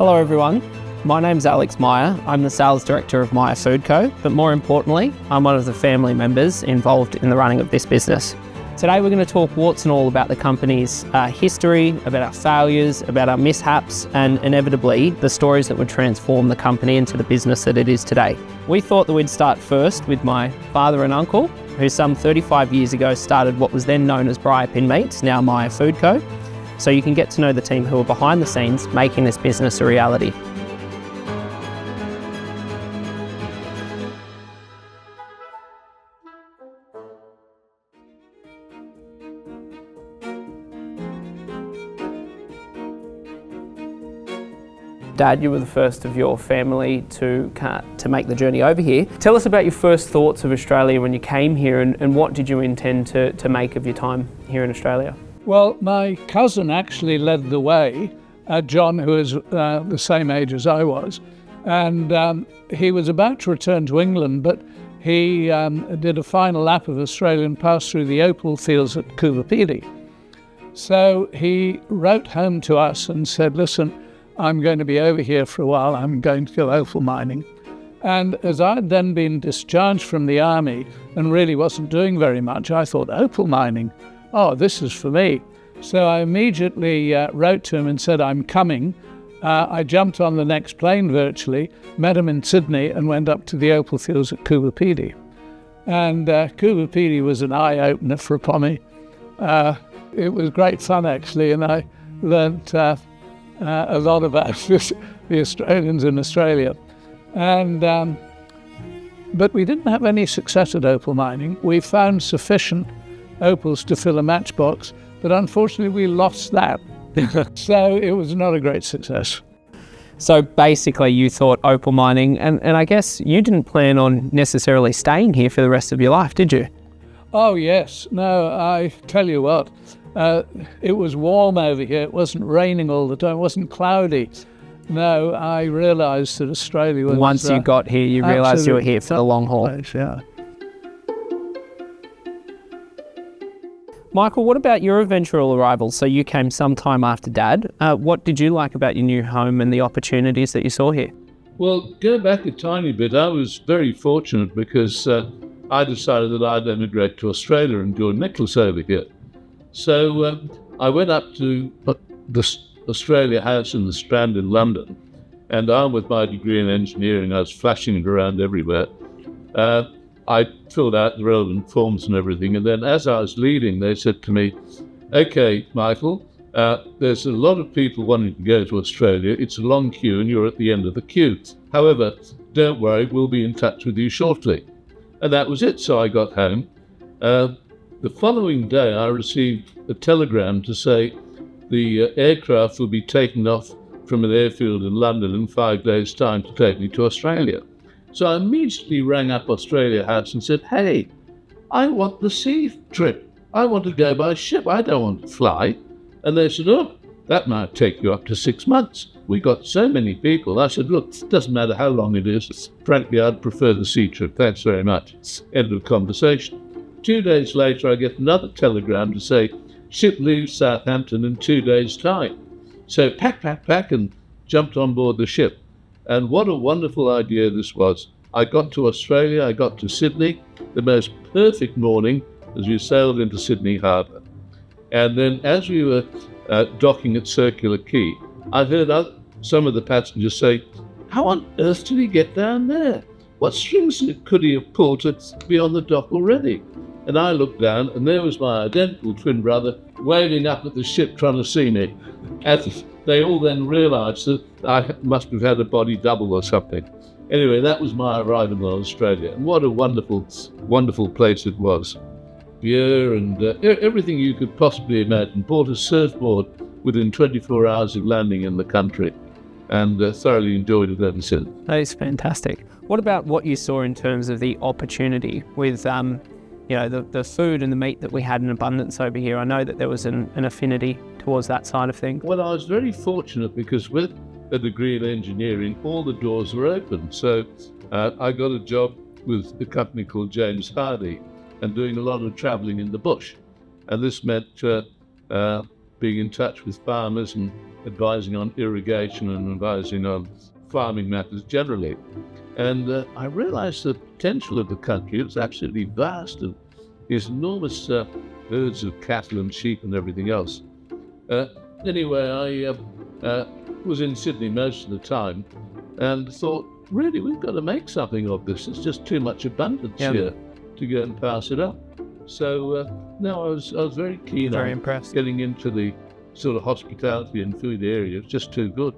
Hello everyone, my name's Alex Meyer. I'm the sales director of Meyer Food Co, but more importantly, I'm one of the family members involved in the running of this business. Today we're going to talk warts and all about the company's history, about our failures, about our mishaps, and inevitably the stories that would transform the company into the business that it is today. We thought that we'd start first with my father and uncle, who some 35 years ago started what was then known as Briarpin Meats, now Meyer Food Co. So you can get to know the team who are behind the scenes making this business a reality. Dad, you were the first of your family to make the journey over here. Tell us about your first thoughts of Australia when you came here, and what did you intend to make of your time here in Australia? Well, my cousin actually led the way, John, who is the same age as I was, and he was about to return to England, but he did a final lap of Australia and passed through the opal fields at Coober Pedy. So he wrote home to us and said, listen, I'm going to be over here for a while, I'm going to go opal mining. And as I had then been discharged from the army and really wasn't doing very much, I thought, opal mining? Oh, this is for me. So I immediately wrote to him and said, I'm coming. I jumped on the next plane virtually, met him in Sydney and went up to the opal fields at Coober Pedy. And Coober Pedy was an eye-opener for me. It was great fun, actually, and I learnt a lot about the Australians in Australia. And but we didn't have any success at opal mining. We found sufficient opals to fill a matchbox, but unfortunately we lost that. So it was not a great success. So basically you thought opal mining, and I guess you didn't plan on necessarily staying here for the rest of your life, did you? Oh yes, no, I tell you what, it was warm over here, it wasn't raining all the time, it wasn't cloudy. No, I realised that Australia was... Once you got here, you realised you were here for the long haul. Place, yeah. Michael, what about your eventual arrival? So you came sometime after Dad. What did you like about your new home and the opportunities that you saw here? Well, go back a tiny bit. I was very fortunate because I decided that I'd emigrate to Australia and join Nicholas over here. So I went up to the Australia House in the Strand in London, and armed with my degree in engineering, I was flashing it around everywhere. I filled out the relevant forms and everything, and then as I was leaving, they said to me, okay, Michael, there's a lot of people wanting to go to Australia. It's a long queue and you're at the end of the queue. However, don't worry, we'll be in touch with you shortly. And that was it. So I got home. The following day, I received a telegram to say the aircraft will be taken off from an airfield in London in 5 days' time to take me to Australia. So I immediately rang up Australia House and said, hey, I want the sea trip. I want to go by ship. I don't want to fly. And they said, oh, that might take you up to 6 months. We got so many people. I said, look, it doesn't matter how long it is. Frankly, I'd prefer the sea trip. Thanks very much. End of conversation. 2 days later, I get another telegram to say, ship leaves Southampton in 2 days' time. So pack, and jumped on board the ship. And what a wonderful idea this was. I got to Australia, I got to Sydney, the most perfect morning as we sailed into Sydney Harbour. And then as we were docking at Circular Quay, I heard some of the passengers say, how on earth did he get down there? What strings could he have pulled to be on the dock already? And I looked down, and there was my identical twin brother waving up at the ship trying to see me. And they all then realised that I must have had a body double or something. Anyway, that was my arrival in Australia. And what a wonderful, wonderful place it was. Beer and everything you could possibly imagine. Bought a surfboard within 24 hours of landing in the country, and thoroughly enjoyed it ever since. That is fantastic. What about what you saw in terms of the opportunity with the food and the meat that we had in abundance over here? I know that there was an affinity towards that side of things. Well, I was very fortunate because with a degree in engineering, all the doors were open. So I got a job with a company called James Hardie and doing a lot of travelling in the bush. And this meant being in touch with farmers and advising on irrigation and advising on farming matters generally. And I realized the potential of the country. It's absolutely vast, and there's enormous herds of cattle and sheep and everything else. Anyway, I was in Sydney most of the time and thought, really, we've got to make something of this. It's just too much abundance here to go and pass it up. So no, I was very keen Very on impressed. getting into the sort of hospitality and food area. It's just too good.